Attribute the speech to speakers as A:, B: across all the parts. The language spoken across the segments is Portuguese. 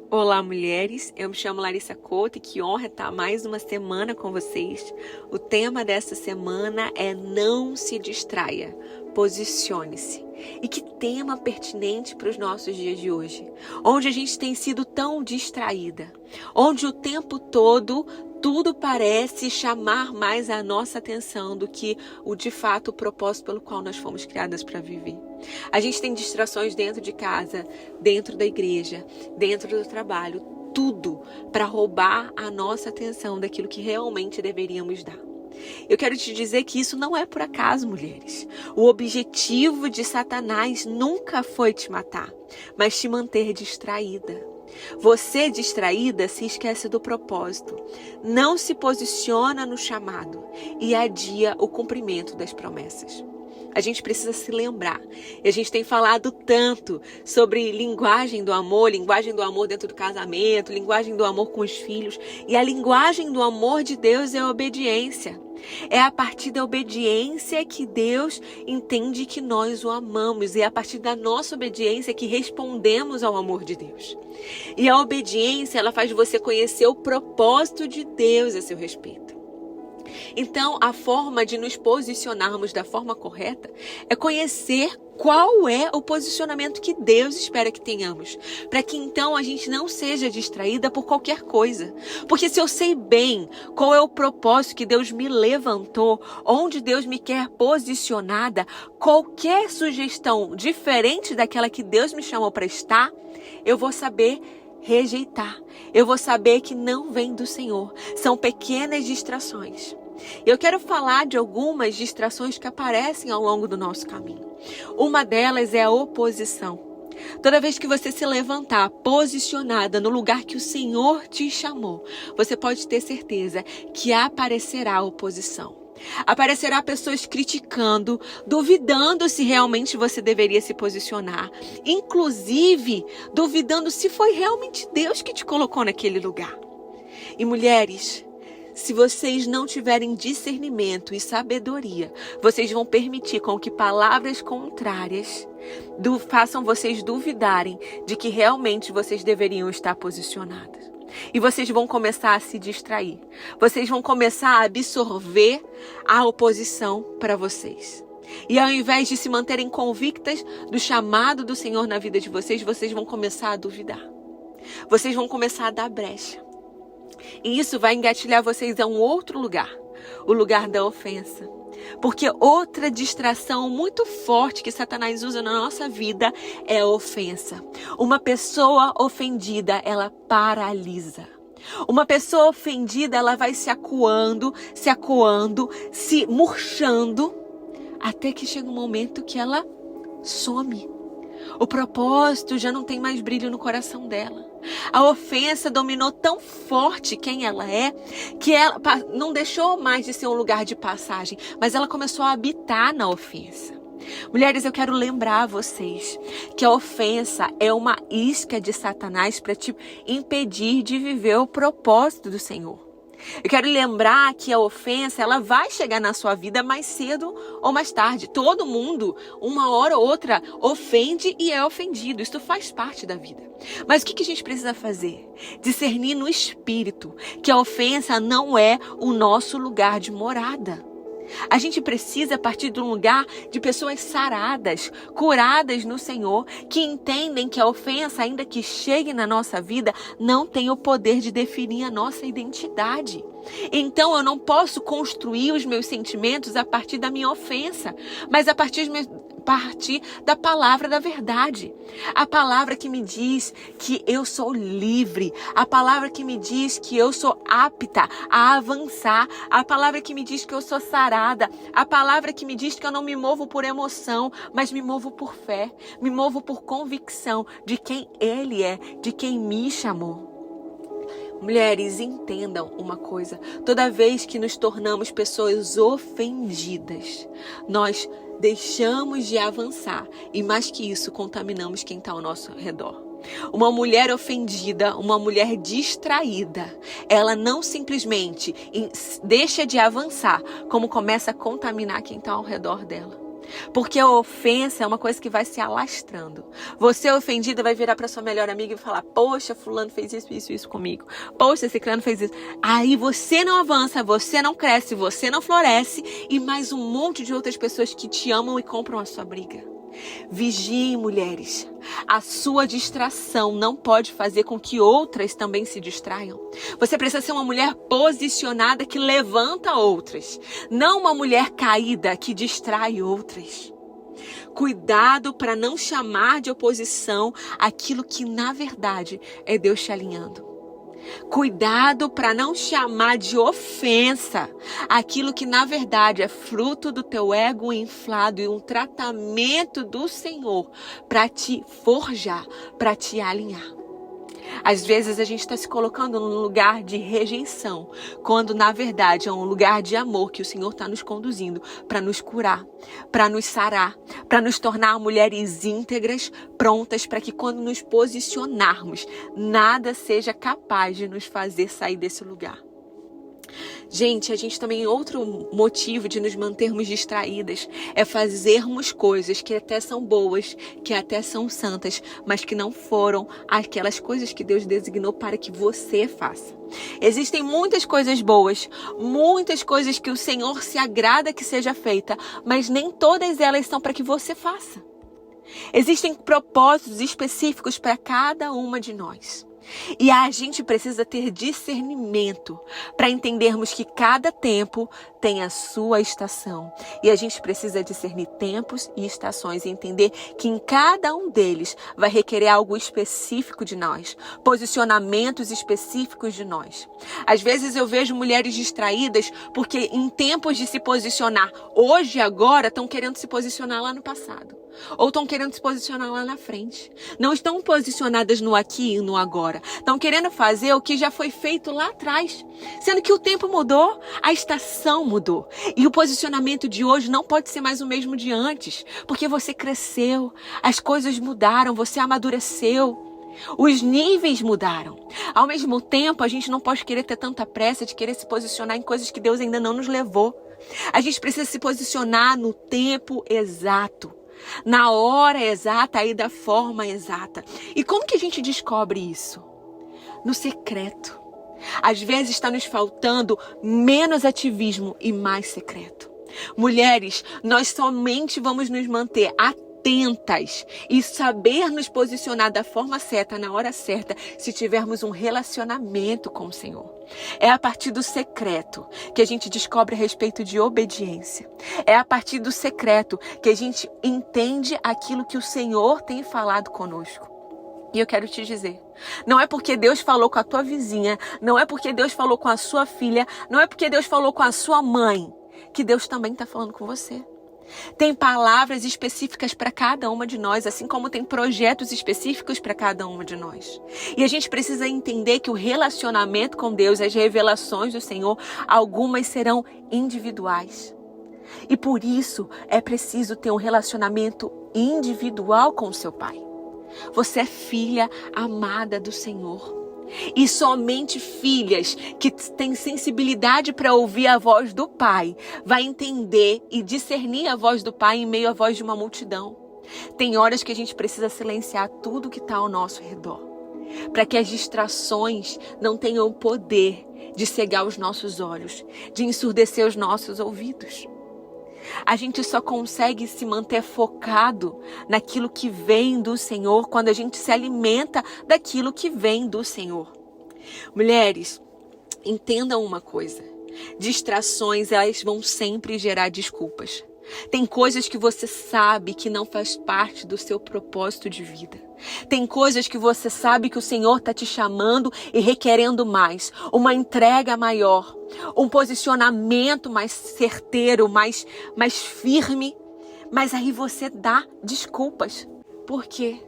A: Olá, mulheres. Eu me chamo Larissa Couto e que honra estar mais uma semana com vocês. O tema dessa semana é Não se distraia, posicione-se. E que tema pertinente para os nossos dias de hoje, onde a gente tem sido tão distraída, onde o tempo todo tudo parece chamar mais a nossa atenção do que de fato o propósito pelo qual nós fomos criadas para viver. A gente tem distrações dentro de casa, dentro da igreja, dentro do trabalho, tudo para roubar a nossa atenção daquilo que realmente deveríamos dar. Eu quero te dizer que isso não é por acaso, mulheres. O objetivo de Satanás nunca foi te matar, mas te manter distraída. Você distraída se esquece do propósito, não se posiciona no chamado e adia o cumprimento das promessas. A gente precisa se lembrar. E a gente tem falado tanto sobre linguagem do amor dentro do casamento, linguagem do amor com os filhos. E a linguagem do amor de Deus é a obediência. É a partir da obediência que Deus entende que nós o amamos. E é a partir da nossa obediência que respondemos ao amor de Deus. E a obediência, ela faz você conhecer o propósito de Deus a seu respeito. Então, a forma de nos posicionarmos da forma correta é conhecer qual é o posicionamento que Deus espera que tenhamos, para que então a gente não seja distraída por qualquer coisa. Porque se eu sei bem qual é o propósito que Deus me levantou, onde Deus me quer posicionada, qualquer sugestão diferente daquela que Deus me chamou para estar, eu vou saber rejeitar. Eu vou saber que não vem do Senhor. São pequenas distrações. Eu quero falar de algumas distrações que aparecem ao longo do nosso caminho. Uma delas é a oposição. Toda vez que você se levantar posicionada no lugar que o Senhor te chamou, você pode ter certeza que aparecerá oposição. Aparecerá pessoas criticando, duvidando se realmente você deveria se posicionar. Inclusive, duvidando se foi realmente Deus que te colocou naquele lugar. E mulheres, se vocês não tiverem discernimento e sabedoria, vocês vão permitir com que palavras contrárias façam vocês duvidarem de que realmente vocês deveriam estar posicionadas. E vocês vão começar a se distrair. Vocês vão começar a absorver a oposição para vocês. E ao invés de se manterem convictas do chamado do Senhor na vida de vocês, vocês vão começar a duvidar. Vocês vão começar a dar brecha. E isso vai engatilhar vocês a um outro lugar, o lugar da ofensa. Porque outra distração muito forte que Satanás usa na nossa vida é a ofensa. Uma pessoa ofendida, ela paralisa. Uma pessoa ofendida, ela vai se acuando, se murchando, até que chega um momento que ela some. O propósito já não tem mais brilho no coração dela. A ofensa dominou tão forte quem ela é, que ela não deixou mais de ser um lugar de passagem, mas ela começou a habitar na ofensa. Mulheres, eu quero lembrar vocês que a ofensa é uma isca de Satanás para te impedir de viver o propósito do Senhor. Eu quero lembrar que a ofensa, ela vai chegar na sua vida mais cedo ou mais tarde. Todo mundo, uma hora ou outra, ofende e é ofendido. Isso faz parte da vida. Mas o que a gente precisa fazer? Discernir no espírito que a ofensa não é o nosso lugar de morada. A gente precisa partir de um lugar de pessoas saradas, curadas no Senhor, que entendem que a ofensa, ainda que chegue na nossa vida, não tem o poder de definir a nossa identidade. Então eu não posso construir os meus sentimentos a partir da minha ofensa, mas a partir da palavra da verdade. A palavra que me diz que eu sou livre. A palavra que me diz que eu sou apta a avançar. A palavra que me diz que eu sou sarada. A palavra que me diz que eu não me movo por emoção, mas me movo por fé. Me movo por convicção de quem Ele é, de quem me chamou. Mulheres, entendam uma coisa. Toda vez que nos tornamos pessoas ofendidas, nós deixamos de avançar e, mais que isso, contaminamos quem está ao nosso redor. Uma mulher ofendida, uma mulher distraída, ela não simplesmente deixa de avançar, como começa a contaminar quem está ao redor dela. Porque a ofensa é uma coisa que vai se alastrando. Você ofendida vai virar para sua melhor amiga e falar: poxa, fulano fez isso comigo. Poxa, ciclano fez isso. Aí você não avança, você não cresce, você não floresce. E mais um monte de outras pessoas que te amam e compram a sua briga. Vigiem, mulheres. A sua distração não pode fazer com que outras também se distraiam. Você precisa ser uma mulher posicionada que levanta outras, não uma mulher caída que distrai outras. Cuidado para não chamar de oposição aquilo que na verdade é Deus te alinhando. Cuidado para não chamar de ofensa aquilo que na verdade é fruto do teu ego inflado e um tratamento do Senhor para te forjar, para te alinhar. Às vezes a gente está se colocando num lugar de rejeição, quando na verdade é um lugar de amor que o Senhor está nos conduzindo para nos curar, para nos sarar, para nos tornar mulheres íntegras, prontas para que quando nos posicionarmos, nada seja capaz de nos fazer sair desse lugar. Gente, a gente também, outro motivo de nos mantermos distraídas é fazermos coisas que até são boas, que até são santas, mas que não foram aquelas coisas que Deus designou para que você faça. Existem muitas coisas boas, muitas coisas que o Senhor se agrada que seja feita, mas nem todas elas são para que você faça. Existem propósitos específicos para cada uma de nós. E a gente precisa ter discernimento para entendermos que cada tempo tem a sua estação. E a gente precisa discernir tempos e estações e entender que em cada um deles vai requerer algo específico de nós, posicionamentos específicos de nós. Às vezes eu vejo mulheres distraídas porque em tempos de se posicionar hoje e agora estão querendo se posicionar lá no passado. Ou estão querendo se posicionar lá na frente. Não estão posicionadas no aqui e no agora. Estão querendo fazer o que já foi feito lá atrás. Sendo que o tempo mudou, a estação mudou. E o posicionamento de hoje não pode ser mais o mesmo de antes. Porque você cresceu, as coisas mudaram, você amadureceu. Os níveis mudaram. Ao mesmo tempo, a gente não pode querer ter tanta pressa de querer se posicionar em coisas que Deus ainda não nos levou. A gente precisa se posicionar no tempo exato. Na hora exata e da forma exata. E como que a gente descobre isso? No secreto. Às vezes está nos faltando menos ativismo e mais secreto. Mulheres, nós somente vamos nos manter atentas e saber nos posicionar da forma certa, na hora certa, se tivermos um relacionamento com o Senhor. É a partir do secreto que a gente descobre a respeito de obediência. É a partir do secreto que a gente entende aquilo que o Senhor tem falado conosco. E eu quero te dizer, não é porque Deus falou com a tua vizinha, não é porque Deus falou com a sua filha, não é porque Deus falou com a sua mãe, que Deus também está falando com você. Tem palavras específicas para cada uma de nós, assim como tem projetos específicos para cada uma de nós. E a gente precisa entender que o relacionamento com Deus, as revelações do Senhor, algumas serão individuais. E por isso é preciso ter um relacionamento individual com o seu Pai. Você é filha amada do Senhor. E somente filhas que têm sensibilidade para ouvir a voz do Pai vai entender e discernir a voz do Pai em meio à voz de uma multidão. Tem horas que a gente precisa silenciar tudo que está ao nosso redor, para que as distrações não tenham o poder de cegar os nossos olhos, de ensurdecer os nossos ouvidos. A gente só consegue se manter focado naquilo que vem do Senhor quando a gente se alimenta daquilo que vem do Senhor. Mulheres, entendam uma coisa. Distrações, elas vão sempre gerar desculpas. Tem coisas que você sabe que não faz parte do seu propósito de vida. Tem coisas que você sabe que o Senhor está te chamando e requerendo mais. Uma entrega maior, um posicionamento mais certeiro, mais firme. Mas aí você dá desculpas. Por quê?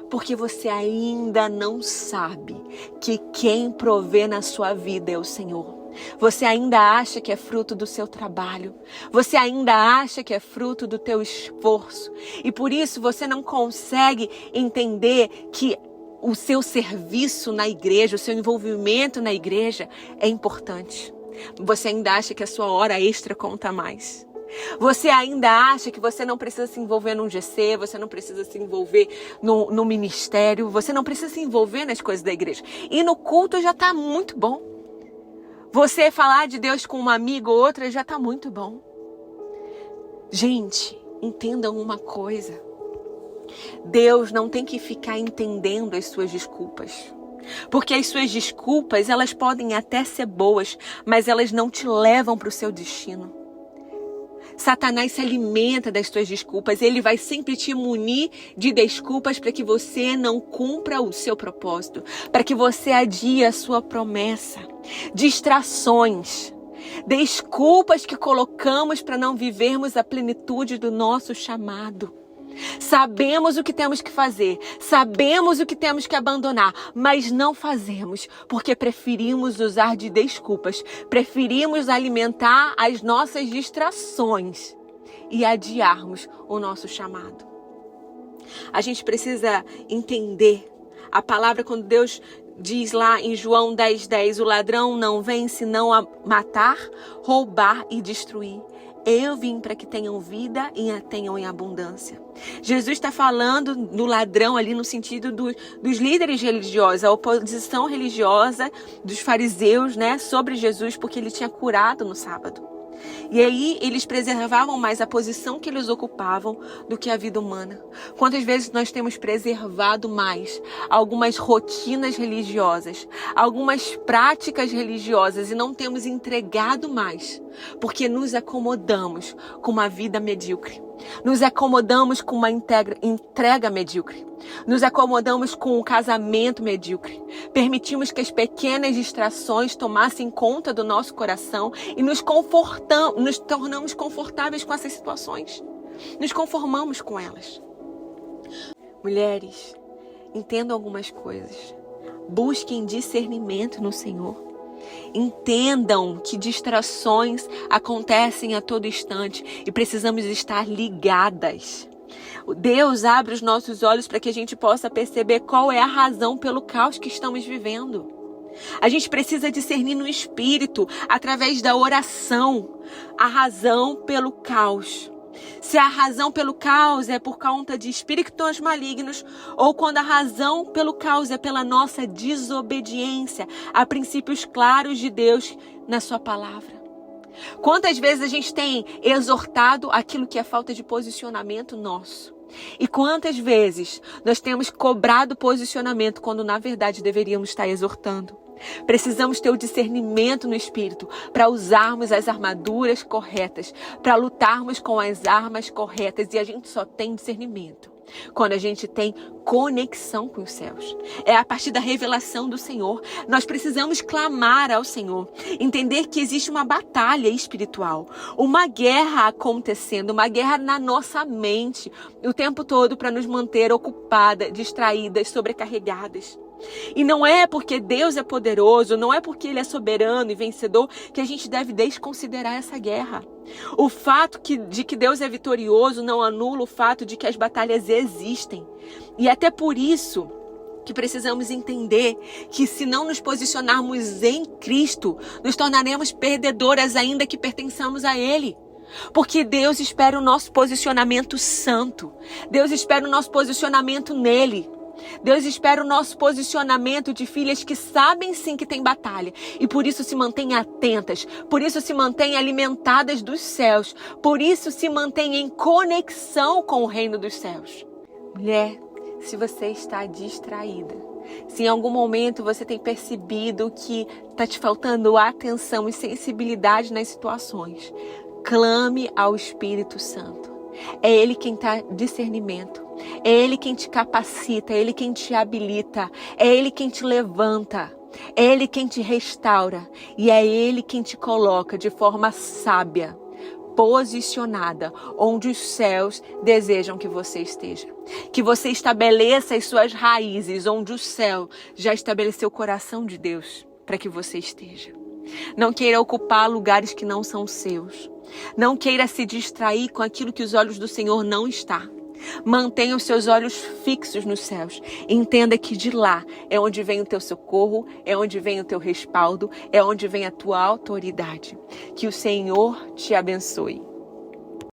A: Porque você ainda não sabe que quem provê na sua vida é o Senhor. Você ainda acha que é fruto do seu trabalho. Você ainda acha que é fruto do teu esforço. E por isso você não consegue entender que o seu serviço na igreja, o seu envolvimento na igreja é importante. Você ainda acha que a sua hora extra conta mais. Você ainda acha que você não precisa se envolver num GC, você não precisa se envolver no ministério, você não precisa se envolver nas coisas da igreja. E no culto já está muito bom. Você falar de Deus com uma amiga ou outra já está muito bom. Gente, entendam uma coisa. Deus não tem que ficar entendendo as suas desculpas. Porque as suas desculpas, elas podem até ser boas, mas elas não te levam para o seu destino. Satanás se alimenta das tuas desculpas. Ele vai sempre te munir de desculpas para que você não cumpra o seu propósito, para que você adie a sua promessa. Distrações, desculpas que colocamos para não vivermos a plenitude do nosso chamado. Sabemos o que temos que fazer, sabemos o que temos que abandonar, mas não fazemos porque preferimos usar de desculpas, preferimos alimentar as nossas distrações e adiarmos o nosso chamado. A gente precisa entender a palavra quando Deus diz lá em João 10:10, o ladrão não vem senão a matar, roubar e destruir. Eu vim para que tenham vida e a tenham em abundância. Jesus está falando do ladrão ali no sentido dos líderes religiosos, a oposição religiosa dos fariseus, né, sobre Jesus, porque ele tinha curado no sábado. E aí eles preservavam mais a posição que eles ocupavam do que a vida humana. Quantas vezes nós temos preservado mais algumas rotinas religiosas, algumas práticas religiosas e não temos entregado mais, porque nos acomodamos com uma vida medíocre. Nos acomodamos com uma entrega medíocre. Nos acomodamos com um casamento medíocre. Permitimos que as pequenas distrações tomassem conta do nosso coração e nos tornamos confortáveis com essas situações. Nos conformamos com elas. Mulheres, entendam algumas coisas. Busquem discernimento no Senhor. Entendam que distrações acontecem a todo instante e precisamos estar ligadas. Deus abre os nossos olhos para que a gente possa perceber qual é a razão pelo caos que estamos vivendo. A gente precisa discernir no espírito, através da oração, a razão pelo caos. Se a razão pelo caos é por conta de espíritos malignos ou quando a razão pelo caos é pela nossa desobediência a princípios claros de Deus na sua palavra. Quantas vezes a gente tem exortado aquilo que é falta de posicionamento nosso? E quantas vezes nós temos cobrado posicionamento quando na verdade deveríamos estar exortando? Precisamos ter o discernimento no espírito para usarmos as armaduras corretas, para lutarmos com as armas corretas. E a gente só tem discernimento quando a gente tem conexão com os céus. É a partir da revelação do Senhor. Nós precisamos clamar ao Senhor, entender que existe uma batalha espiritual, uma guerra acontecendo, uma guerra na nossa mente o tempo todo para nos manter ocupadas, distraídas, sobrecarregadas. E não é porque Deus é poderoso, não é porque Ele é soberano e vencedor que a gente deve desconsiderar essa guerra. O fato de que Deus é vitorioso não anula o fato de que as batalhas existem. E até por isso que precisamos entender que se não nos posicionarmos em Cristo, nos tornaremos perdedoras ainda que pertençamos a Ele. Porque Deus espera o nosso posicionamento santo. Deus espera o nosso posicionamento nele. Deus espera o nosso posicionamento de filhas que sabem sim que tem batalha e por isso se mantêm atentas, por isso se mantêm alimentadas dos céus, por isso se mantêm em conexão com o reino dos céus. Mulher, se você está distraída, se em algum momento você tem percebido que está te faltando atenção e sensibilidade nas situações, clame ao Espírito Santo. É Ele quem dá discernimento. É Ele quem te capacita, é Ele quem te habilita, é Ele quem te levanta, é Ele quem te restaura e é Ele quem te coloca de forma sábia, posicionada, onde os céus desejam que você esteja. Que você estabeleça as suas raízes, onde o céu já estabeleceu o coração de Deus para que você esteja. Não queira ocupar lugares que não são seus. Não queira se distrair com aquilo que os olhos do Senhor não estão. Mantenha os seus olhos fixos nos céus. Entenda que de lá é onde vem o teu socorro, é onde vem o teu respaldo, é onde vem a tua autoridade. Que o Senhor te abençoe.